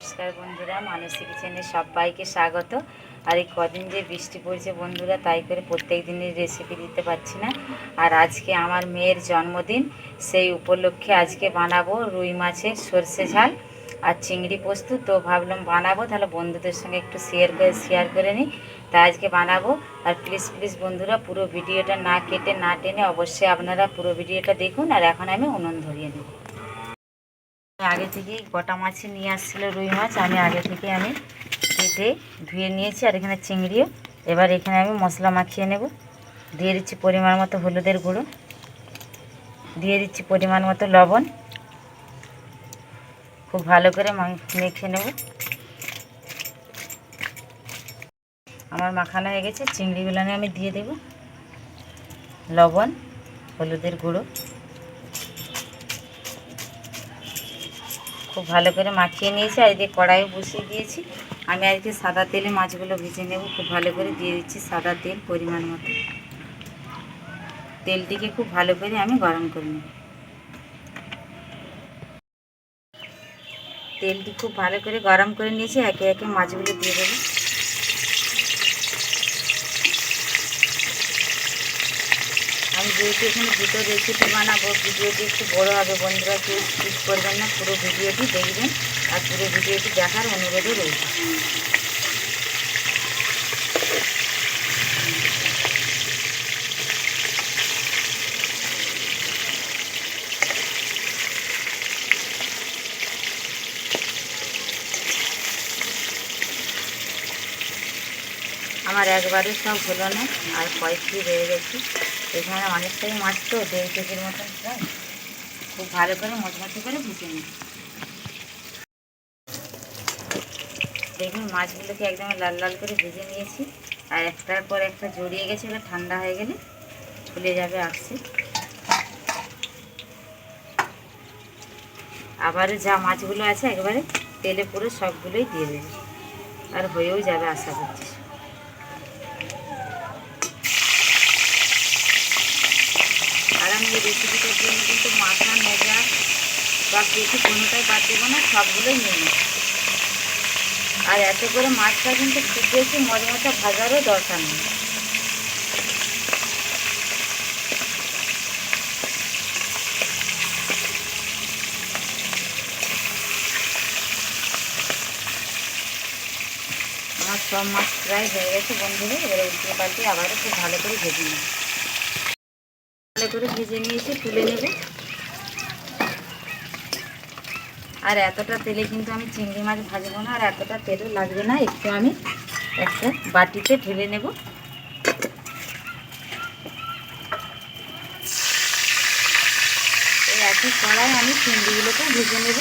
নমস্কার বন্ধুরা, মানসী কিচেনে সবাইকে স্বাগত। আর এই কদিন যে বৃষ্টি পড়ছে বন্ধুরা, তাই করে প্রত্যেক দিনের রেসিপি দিতে পারছি না। আর আজকে আমার মেয়ের জন্মদিন, সেই উপলক্ষে আজকে বানাবো রুই মাছের সর্ষে ঝাল আর চিংড়ি পোস্ত। তো ভাবলাম বানাবো, তাহলে বন্ধুদের সঙ্গে একটু শেয়ার করে নিই, তাই আজকে বানাবো। আর প্লিজ বন্ধুরা, পুরো ভিডিওটা না কেটে না টেনে অবশ্যই আপনারা পুরো ভিডিওটা দেখুন। আর এখন আমি উনুন ধরিয়ে নেব। আগে থেকেই গোটা মাছ নিয়ে আসছিল রুই মাছ, আগে থেকে কেটে ধুয়ে নিয়েছি। আর এখানে চিংড়িও। এবার এখানে আমি মশলা মাখিয়ে নেব। দিয়ে দিচ্ছি পরিমাণ মতো হলুদের গুঁড়ো, দিয়ে দিচ্ছি পরিমাণ মতো লবণ। খুব ভালো করে মেখে নেব। আমার মাখানো হয়ে গেছে। চিংড়িগুলো আমি দিয়ে দেব লবণ, হলুদের গুঁড়ো। খুব ভালো করে মাখিয়ে নিয়েছি। আর এদিকে কড়াইও বসিয়ে দিয়েছি। আমি আজকে সাদা তেলে মাছগুলো ভেজে নেব। খুব ভালো করে দিয়ে দিচ্ছি সাদা তেল পরিমাণ মতো। তেলটিকে খুব ভালো করে আমি গরম করে নেব। তেলটি খুব ভালো করে গরম করে নিয়েছি। একে একে মাছগুলো দিয়ে দেবো। আমি যেহেতু এখানে দুটো রেসিপি বানাবো, ভিডিওটি একটু বড়ো হবে বন্ধুরা, কেউ স্কিপ করবেন না, পুরো ভিডিওটি দেখবেন। আর পুরো ভিডিওটি দেখার অনুরোধও রয়েছে। আমার একবারে সব হলো না, আর কয়েকটি রয়ে গেছে। এখানে অনেকটাই মাছ, তো 1.5 কেজির মতন প্রায়। খুব ভালো করে মচমচে করে ভেজে নিই। দেখুন মাছগুলোকে একদম লাল লাল করে ভেজে নিয়েছি। আর একটার পর একটা জড়িয়ে গেছে। এবার ঠান্ডা হয়ে গেলে খুলে যাবে আসছে। আবারও যা মাছগুলো আছে একবারে তেলে পুরো সবগুলোই দিয়ে দেবে। আর হয়েও যাবে আশা করছি। আর আমি এই রেসিপিটার জন্য কিন্তু মাথা, নেজা বা পেটি কোনোটাই বাদ দেবো না, সবগুলোই নিয়ে নেব। আর এত করে মাছটা কিন্তু খুব বেশি মজমচা ভাজারও দরকার নেই। আমার সব মাছ প্রায় হয়ে গেছে বন্ধুরা। এবারে উল্টে পাল্টে আবারও খুব ভালো করে ভেজে নেব। ভালো করে ভেজে নিয়েছি, তুলে নেব। আর এতটা তেলে কিন্তু আমি চিংড়ি মাছ ভাজবো না, আর এতটা তেলও লাগবে না। একটু আমি একটা বাটিতে ঢেলে নেব। এই একই কড়াই আমি চিংড়িগুলোকে ভেজে নেব।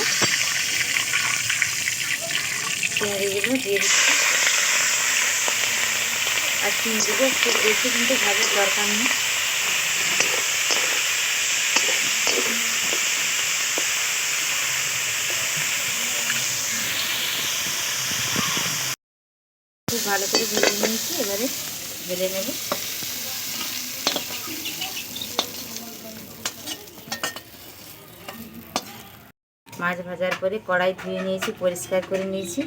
চিংড়িগুলো দিয়ে দিচ্ছি। আর চিংড়িগুলো খুব বেশি কিন্তু ভাজার দরকার নেই। খুব ভালো করে ভেজে নিয়েছি। এবারে ঢেলে নেব। মাছ ভাজার পরে কড়াই ধুয়ে নিয়েছি, পরিষ্কার করে নিয়েছি।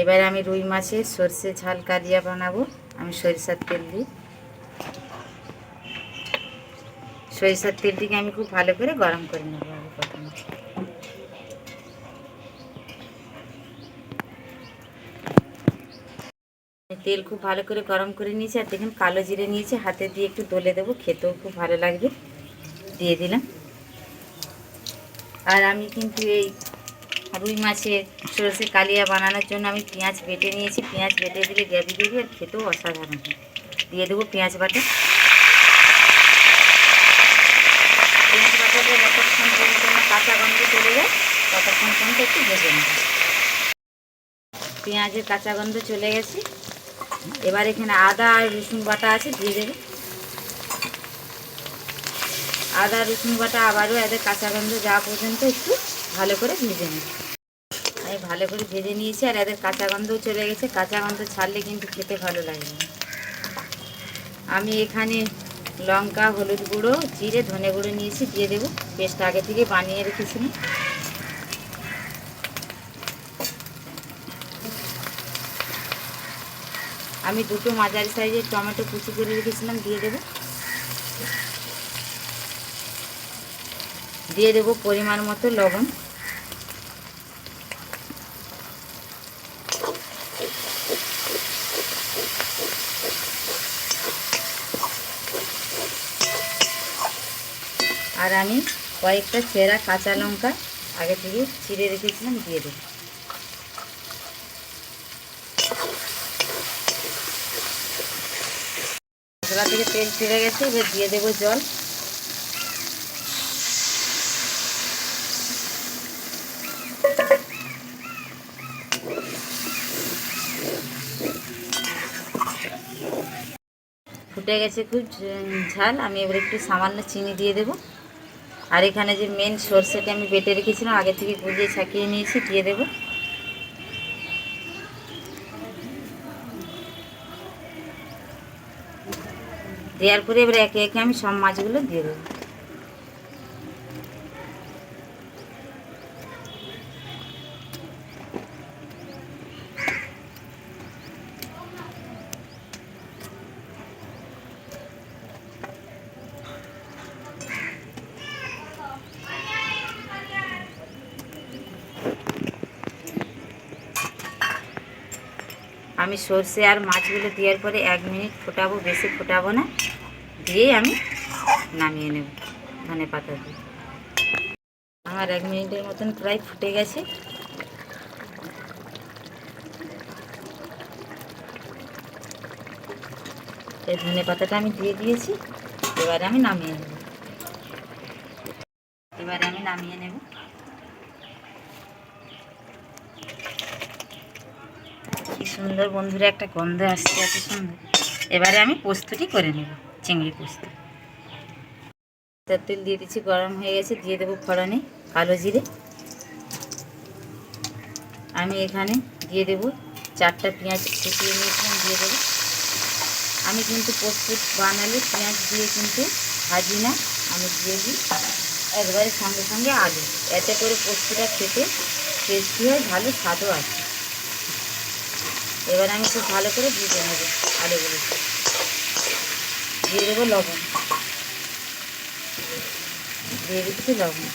এবারে আমি রুই মাছের সর্ষে ঝাল কালিয়া বানাবো। আমি সরিষার তেল দিই। সরিষার তেলটিকে আমি খুব ভালো করে গরম করে নেব। আগে প্রথমে তেল খুব ভালো করে গরম করে নিয়েছি। আর দেখুন কালো জিরে নিয়েছি, হাতে দিয়ে একটু দলে দেবো, খেতেও খুব ভালো লাগবে। দিয়ে দিলাম। আর আমি কিন্তু এই রুই মাছের সরষে কালিয়া বানানোর জন্য আমি পেঁয়াজ বেটে নিয়েছি। পেঁয়াজ বেটে দিলে গ্রেভি দেবে, আর খেতেও অসাধারণ হয়। দিয়ে দেবো পেঁয়াজ বাটা। পেঁয়াজ বাটাতে যতক্ষণ পর্যন্ত না কাঁচা গন্ধ চলে যায় ততক্ষণ পর্যন্ত একটু ভেজে নেব। পেঁয়াজের কাঁচা গন্ধ চলে গেছে। এবার এখানে আদা আর রসুন বাটা আছে, দিয়ে দেবে। আদা রসুন বাটা আবারও এদের কাঁচা গন্ধ যাওয়া পর্যন্ত একটু ভালো করে ভেজে নেব। আমি ভালো করে ভেজে নিয়েছি। আর এদের কাঁচা গন্ধও চলে গেছে। কাঁচা গন্ধ ছাড়লে কিন্তু খেতে ভালো লাগবে না। আমি এখানে লঙ্কা, হলুদ গুঁড়ো, জিরে, ধনে গুঁড়ো নিয়েছি, দিয়ে দেবো। পেস্ট আগে থেকে বানিয়ে রেখেছিলাম। আমি দুটো মাঝারি সাইজের টমেটো কুচি করে রেখেছিলাম, দিয়ে দেবো। দিয়ে দেবো পরিমাণ মতো লবণ। আর আমি কয়েকটা চেরা কাঁচা লঙ্কা আগে থেকে চিড়ে রেখেছিলাম, দিয়ে দেবো। মশলা থেকে তেল ছেড়ে গেছে, এবার দিয়ে দেবো জল। ফুটে গেছে খুব ঝাল, আমি এবার একটু সামান্য চিনি দিয়ে দেবো। আর এখানে যে মেন সরষেটা আমি বেটে রেখেছিলাম, আগে থেকে গুলিয়ে ছাকিয়ে নিয়েছি, দিয়ে দেবো। দেওয়ার পরে এবার একে একে আমি সব মাছগুলো দিয়ে দেবো। আমি সর্ষে আর মাছগুলো দেওয়ার পরে 1 মিনিট ফোটাবো, বেশি ফোটাবো না, দিয়েই আমি নামিয়ে নেব ধনে পাতা দিয়ে। আমার 1 মিনিটের মতন প্রায় ফুটে গেছে। এই ধনে পাতাটা আমি দিয়ে দিয়েছি, এবারে আমি নামিয়ে নেব। কি সুন্দর বন্ধুরা একটা গন্ধ আসছে, এত সুন্দর। এবারে আমি পোস্তটি করে নেব, চিংড়ি পোস্ত। তেল দিয়ে দিচ্ছি, গরম হয়ে গেছে, দিয়ে দেবো ফোড়নে কালো জিরে। আমি এখানে দিয়ে দেবো 4টা পেঁয়াজ কুচিয়ে নিয়েছিলাম, দিয়ে দেবো। আমি কিন্তু পোস্ত বানালে পেঁয়াজ দিয়ে কিন্তু ভাজি না, আমি দিয়ে দিই একবারে সঙ্গে সঙ্গে আলু। এতে করে পোস্তটা খেতে টেস্টি হয়, ভালো স্বাদও আছে। এবার আমি খুব ভালো করে ভেজে নেব আলুগুলো। দিয়ে দেবো লবণ, দিয়ে দিচ্ছি লবণ।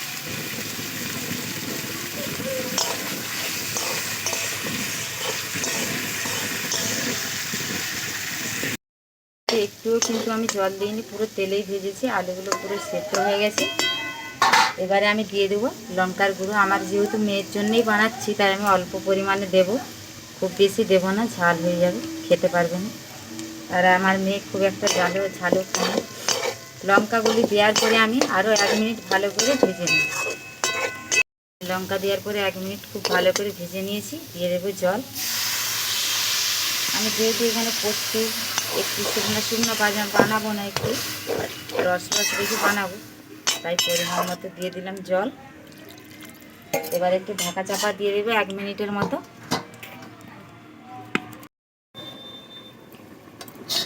একটুও কিন্তু আমি জল দিইনি, পুরো তেলেই ভেজেছি, আলুগুলো পুরো সেদ্ধ হয়ে গেছে। এবারে আমি দিয়ে দেবো লঙ্কার গুঁড়ো। আমার যেহেতু মেয়ের জন্যই বানাচ্ছি, তাই আমি অল্প পরিমাণে দেব, খুব বেশি দেবো না, ঝাল হয়ে যাবে, খেতে পারবে না। আর আমার মেয়ে খুব একটা ঝালও খায় না। লঙ্কাগুলি দেওয়ার পরে আমি আরও 1 মিনিট ভালো করে ভেজে নিই। লঙ্কা দেওয়ার পরে 1 মিনিট খুব ভালো করে ভেজে নিয়েছি, দিয়ে দেবো জল। আমি যেহেতু এখানে পোস্ত একটু শুকনো বানাবো না, একটু রস রেখে বানাবো, তাই পরিমাণ মতো দিয়ে দিলাম জল। এবার একটু ঢাকা চাপা দিয়ে দেবো 1 মিনিটের মতো।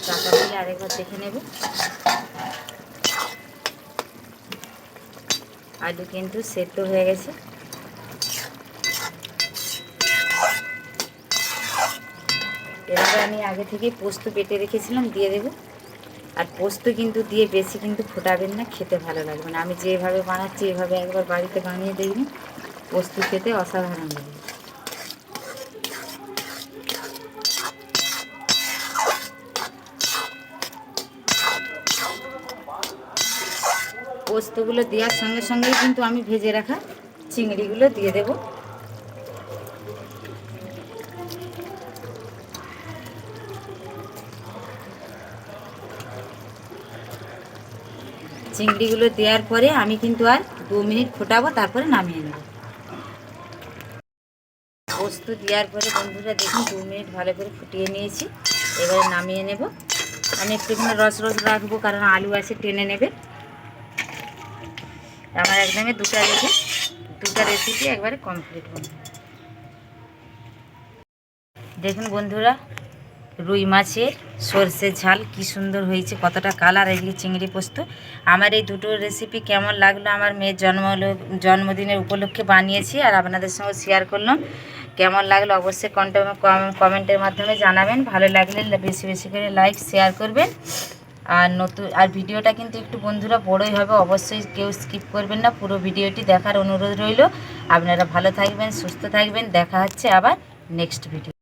চাপা দিয়ে আরেকবার দেখে নেব। আলু কিন্তু সেদ্ধ হয়ে গেছে। এবারে আমি আগে থেকে পোস্ত বেটে রেখেছিলাম, দিয়ে দেবো। আর পোস্ত কিন্তু দিয়ে বেশি কিন্তু ফোটাবেন না, খেতে ভালো লাগবে না। আমি যেভাবে বানাচ্ছি এভাবে একবার বাড়িতে বানিয়ে দেখবেন, পোস্ত খেতে অসাধারণ লাগবে। পোস্তগুলো দেওয়ার সঙ্গে সঙ্গেই কিন্তু আমি ভেজে রাখা চিংড়িগুলো দিয়ে দেব। চিংড়িগুলো দেওয়ার পরে আমি কিন্তু আর 2 মিনিট ফোটাবো, তারপরে নামিয়ে নেব। পোস্ত দেওয়ার পরে বন্ধুরা দেখুন 2 মিনিট ভালো করে ফুটিয়ে নিয়েছি, এবারে নামিয়ে নেব। আমি একটুখানি রস রাখবো, কারণ আলু আছে টেনে নেবে। আমার একদমই দুটা রেসিপি একবারে কমপ্লিট হবে। দেখুন বন্ধুরা, রুই মাছের সর্ষের ঝাল কি সুন্দর হয়েছে, কতটা কালার, এগুলি চিংড়ি পোস্ত। আমার এই দুটো রেসিপি কেমন লাগলো, আমার মেয়ের জন্মদিনের উপলক্ষে বানিয়েছি আর আপনাদের সঙ্গে শেয়ার করলাম। কেমন লাগলো অবশ্যই কমেন্টের মাধ্যমে জানাবেন। ভালো লাগলে বেশি বেশি করে লাইক শেয়ার করবেন। আর ভিডিওটা কিন্তু একটু বন্ধুরা বড়ই হবে, অবশ্যই কেউ স্কিপ করবেন না, পুরো ভিডিওটি দেখার অনুরোধ রইল। আপনারা ভালো থাকবেন, সুস্থ থাকবেন, দেখা হচ্ছে আবার নেক্সট ভিডিও।